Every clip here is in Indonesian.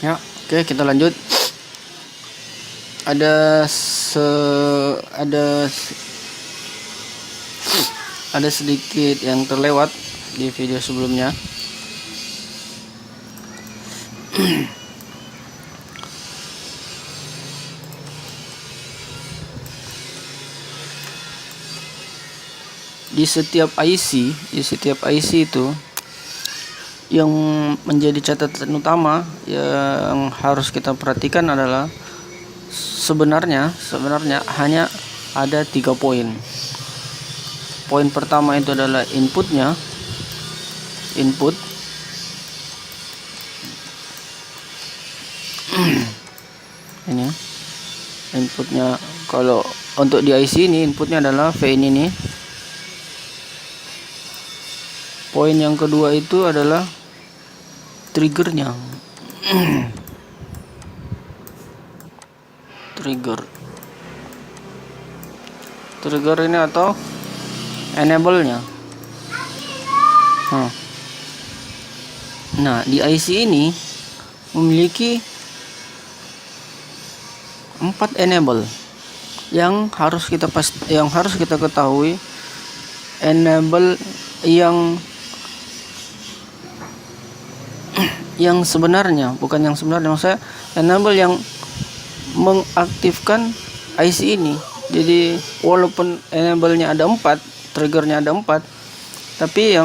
Ya, oke, kita lanjut. Ada sedikit yang terlewat di video sebelumnya. Di setiap IC itu yang menjadi catatan utama yang harus kita perhatikan adalah sebenarnya hanya ada 3 poin. Poin pertama itu adalah input ini inputnya. Kalau untuk di IC ini inputnya adalah VIN ini. Poin yang kedua itu adalah triggernya. Trigger ini atau enable-nya. Nah, di IC ini memiliki 4 enable yang harus kita ketahui. Enable yang sebenarnya, bukan yang sebenarnya, maksudnya enable yang mengaktifkan IC ini. Jadi walaupun enable-nya ada 4, triggernya ada 4, tapi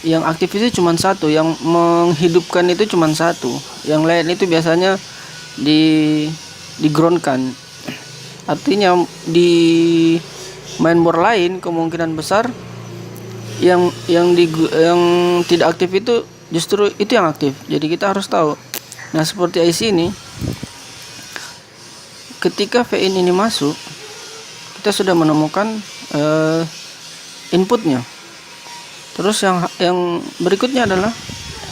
yang aktif itu cuma satu, yang menghidupkan itu cuma satu. Yang lain itu biasanya di ground-kan. Artinya di mainboard lain kemungkinan besar yang tidak aktif itu justru itu yang aktif. Jadi kita harus tahu. Nah, seperti IC ini, ketika VIN ini masuk, kita sudah menemukan inputnya. Terus yang berikutnya adalah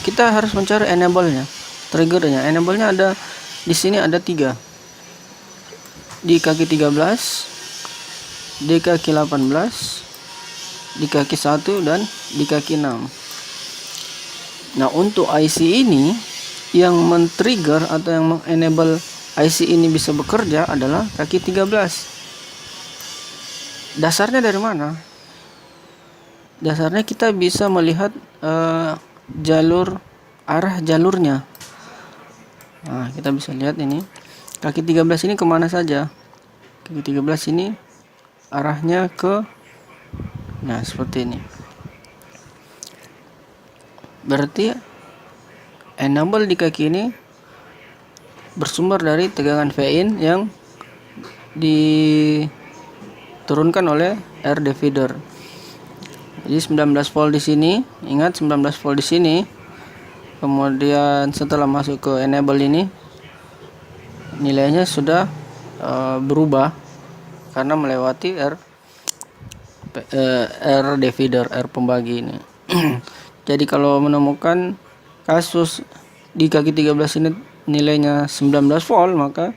kita harus mencari enable-nya, triggernya. Enable-nya ada di sini, ada 3. Di kaki 13, di kaki 18, di kaki 1, dan di kaki 6. Nah, untuk IC ini yang men-trigger atau yang mengenable IC ini bisa bekerja adalah kaki 13. Dasarnya dari mana? Dasarnya kita bisa melihat arah jalurnya. Nah, kita bisa lihat ini. Kaki 13 ini kemana saja? Kaki 13 ini arahnya ke, nah, seperti ini. Berarti enable di kaki ini bersumber dari tegangan VIN yang diturunkan oleh RD feeder. Jadi 19 volt di sini, ingat 19 volt di sini. Kemudian setelah masuk ke enable ini, nilainya sudah berubah karena melewati RD feeder, R pembagi ini. Jadi kalau menemukan kasus di kaki 13 ini nilainya 19 volt, maka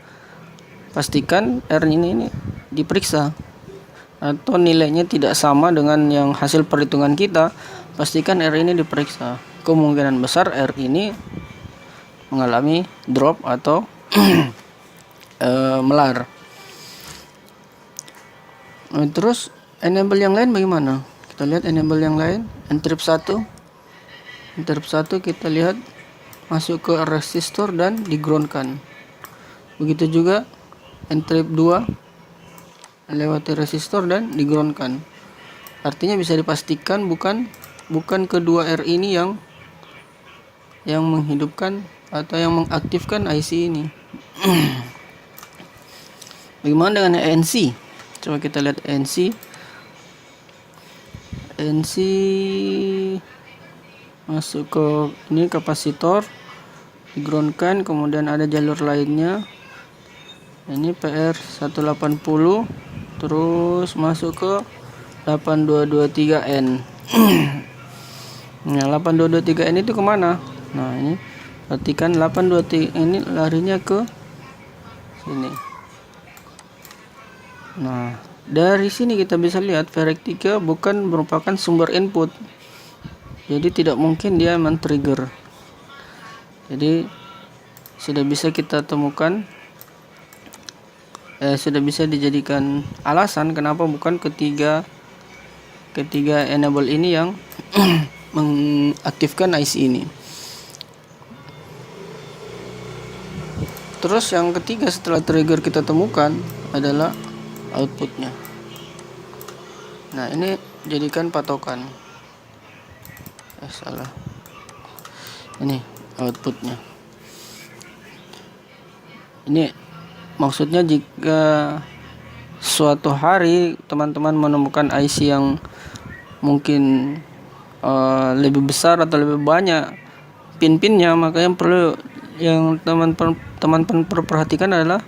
pastikan R ini diperiksa. Atau nilainya tidak sama dengan yang hasil perhitungan kita, pastikan R ini diperiksa. Kemungkinan besar R ini mengalami drop atau melar. Terus enable yang lain bagaimana? Kita lihat enable yang lain. Interrupt 1 kita lihat masuk ke resistor dan di-ground-kan. Begitu juga interrupt 2 lewati resistor dan di-ground-kan. Artinya bisa dipastikan bukan kedua R ini yang menghidupkan atau yang mengaktifkan IC ini. Bagaimana dengan ANC? Coba kita lihat ANC. Masuk ke ini kapasitor, di-ground-kan, kemudian ada jalur lainnya. Ini PR 180, terus masuk ke 8223N. Nah, 8223N itu kemana? Nah, ini perhatikan 823 ini larinya ke sini. Nah, dari sini kita bisa lihat VREC 3 bukan merupakan sumber input. Jadi tidak mungkin dia men-trigger. Jadi sudah bisa kita temukan, sudah bisa dijadikan alasan kenapa bukan ketiga enable ini yang mengaktifkan IC ini. Terus yang ketiga setelah trigger kita temukan adalah outputnya. Nah, ini jadikan patokan. Salah. Ini outputnya. Ini maksudnya jika suatu hari teman-teman menemukan IC yang mungkin lebih besar atau lebih banyak pin-pinnya, maka yang perlu yang teman-teman perhatikan adalah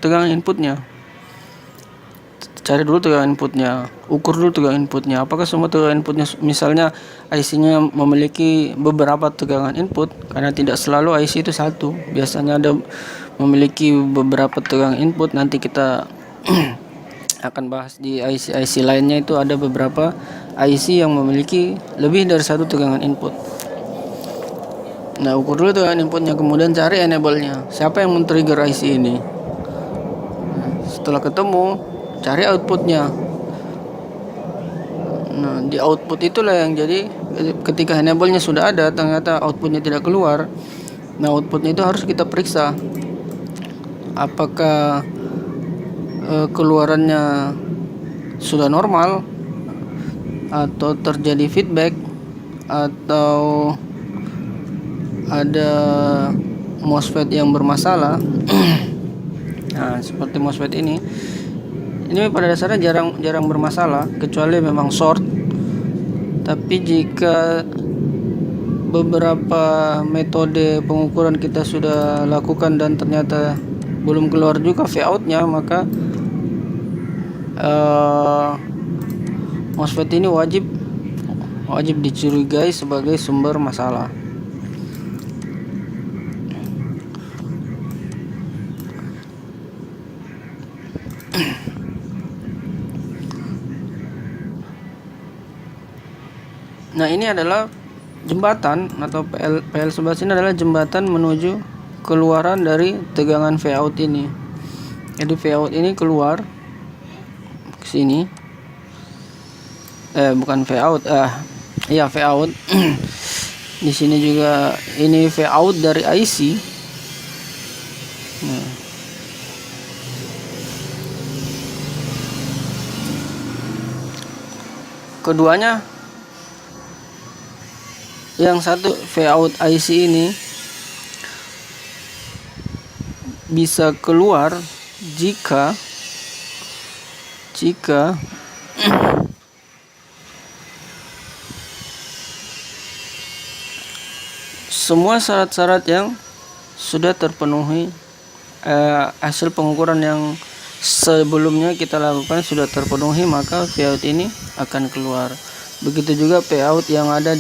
tegangan inputnya. Cari dulu tegangan inputnya, ukur dulu tegangan inputnya. Apakah semua tegangan inputnya, misalnya IC-nya memiliki beberapa tegangan input, karena tidak selalu IC itu satu, biasanya ada memiliki beberapa tegangan input. Nanti kita akan bahas di IC lainnya, itu ada beberapa IC yang memiliki lebih dari satu tegangan input. Nah, ukur dulu tegangan inputnya, kemudian cari enable-nya. Siapa yang men-trigger IC ini? Setelah ketemu, cari outputnya. Nah, di output itulah yang jadi ketika enable-nya sudah ada, ternyata outputnya tidak keluar. Nah, outputnya itu harus kita periksa. Apakah keluarannya sudah normal, atau terjadi feedback, atau ada MOSFET yang bermasalah. Nah, seperti MOSFET ini pada dasarnya jarang bermasalah, kecuali memang short. Tapi jika beberapa metode pengukuran kita sudah lakukan dan ternyata belum keluar juga Vout-nya, maka MOSFET ini wajib dicurigai sebagai sumber masalah. Nah, ini adalah jembatan atau PL sebelah sini adalah jembatan menuju keluaran dari tegangan Vout ini. Jadi Vout ini keluar ke sini. Bukan Vout, iya Vout. Di sini juga ini Vout dari IC. Nah. Keduanya, yang satu Vout IC ini bisa keluar jika semua syarat-syarat yang sudah terpenuhi, hasil pengukuran yang sebelumnya kita lakukan sudah terpenuhi, maka Vout ini akan keluar. Begitu juga Vout yang ada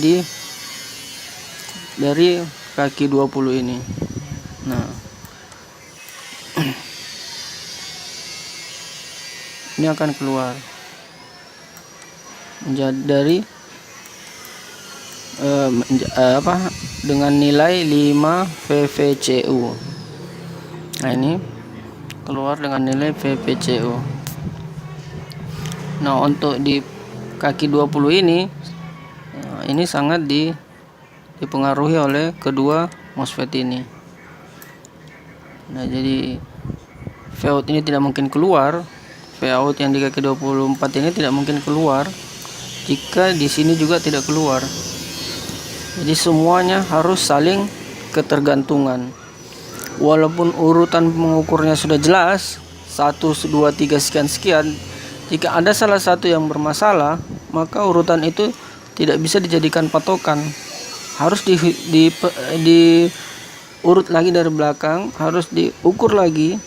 dari kaki 20 ini. Nah, ini akan keluar dari dengan nilai 5 VVCU. Nah, ini keluar dengan nilai VVCU. Nah, untuk di kaki 20 ini sangat dipengaruhi oleh kedua MOSFET ini. Nah, jadi Vout ini tidak mungkin keluar. Vout yang di kaki 24 ini tidak mungkin keluar jika di sini juga tidak keluar. Jadi semuanya harus saling ketergantungan. Walaupun urutan pengukurnya sudah jelas 1, 2, 3 sekian, jika ada salah satu yang bermasalah, maka urutan itu tidak bisa dijadikan patokan. Harus diurut lagi dari belakang, harus diukur lagi.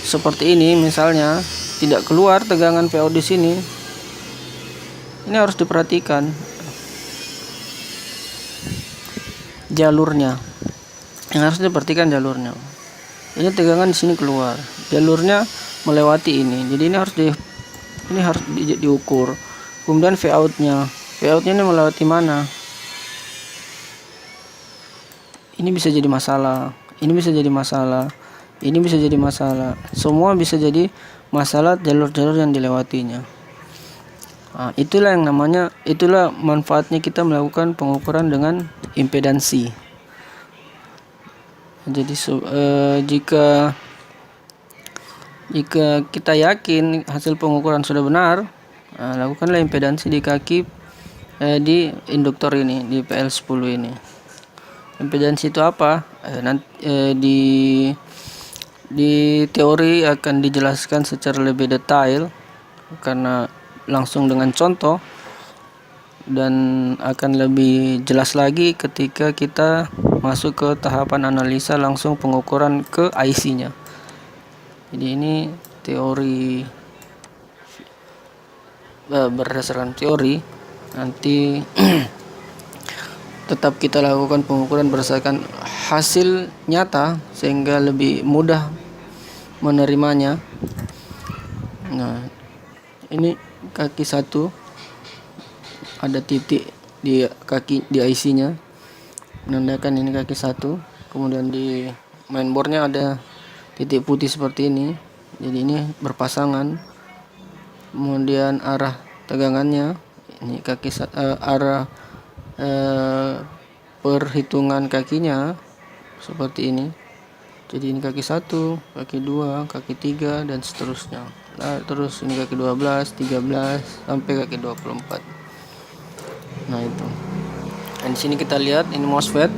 Seperti ini misalnya, tidak keluar tegangan Vout di sini. Ini harus diperhatikan jalurnya. Yang harus diperhatikan jalurnya. Ini tegangan di sini keluar, jalurnya melewati ini. Jadi ini harus diukur. Kemudian Vout-nya ini melewati mana? ini bisa jadi masalah, ini bisa jadi masalah, ini bisa jadi masalah. Semua bisa jadi masalah jalur-jalur yang dilewatinya. Nah, itulah manfaatnya kita melakukan pengukuran dengan impedansi. Jadi jika kita yakin hasil pengukuran sudah benar, lakukanlah impedansi di kaki di induktor ini, di PL10 ini. Impedansi itu apa? Di teori akan dijelaskan secara lebih detail karena langsung dengan contoh, dan akan lebih jelas lagi ketika kita masuk ke tahapan analisa langsung pengukuran ke IC-nya. Jadi ini teori, berdasarkan teori nanti tetap kita lakukan pengukuran berdasarkan hasil nyata sehingga lebih mudah menerimanya. Nah, ini kaki 1 ada titik di kaki di IC-nya menandakan ini kaki 1. Kemudian di mainboardnya ada titik putih seperti ini, jadi ini berpasangan. Kemudian arah tegangannya ini arah perhitungan kakinya seperti ini. Jadi ini kaki 1, kaki 2, kaki 3 dan seterusnya. Nah, terus ini kaki 12, 13 sampai kaki 24. Nah, itu. Dan di sini kita lihat ini MOSFET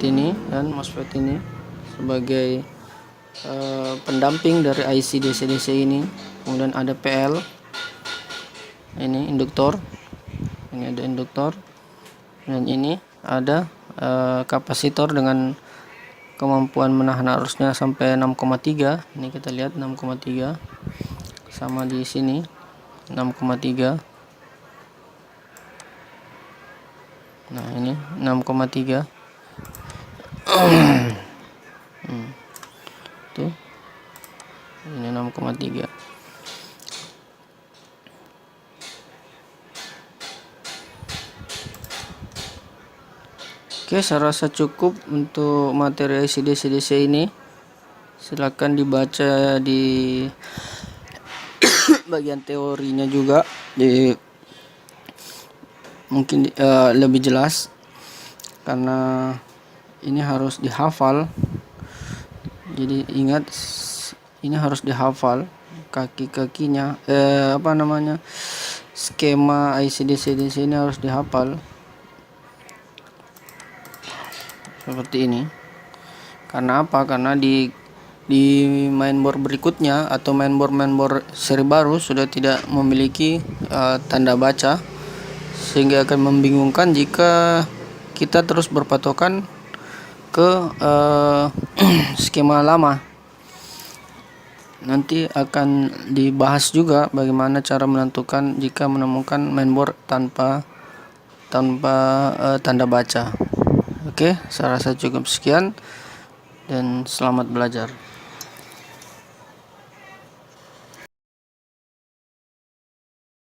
ini dan MOSFET ini sebagai pendamping dari IC DC-DC ini. Kemudian ada PL, ini induktor, ini ada induktor, dan ini ada kapasitor dengan kemampuan menahan arusnya sampai 6,3. Ini kita lihat 6,3, sama di sini 6,3. Nah, ini 6,3. Tuh, ini 6,3. Oke, saya rasa cukup untuk materi IC/DC ini. Silakan dibaca di bagian teorinya juga, mungkin lebih jelas karena ini harus dihafal. Jadi ingat, ini harus dihafal kaki-kakinya, skema IC/DC ini harus dihafal seperti ini. Karena apa? Karena di mainboard berikutnya atau mainboard seri baru sudah tidak memiliki tanda baca, sehingga akan membingungkan jika kita terus berpatokan ke skema lama. Nanti akan dibahas juga bagaimana cara menentukan jika menemukan mainboard tanpa tanda baca. Oke, saya rasa cukup sekian dan selamat belajar.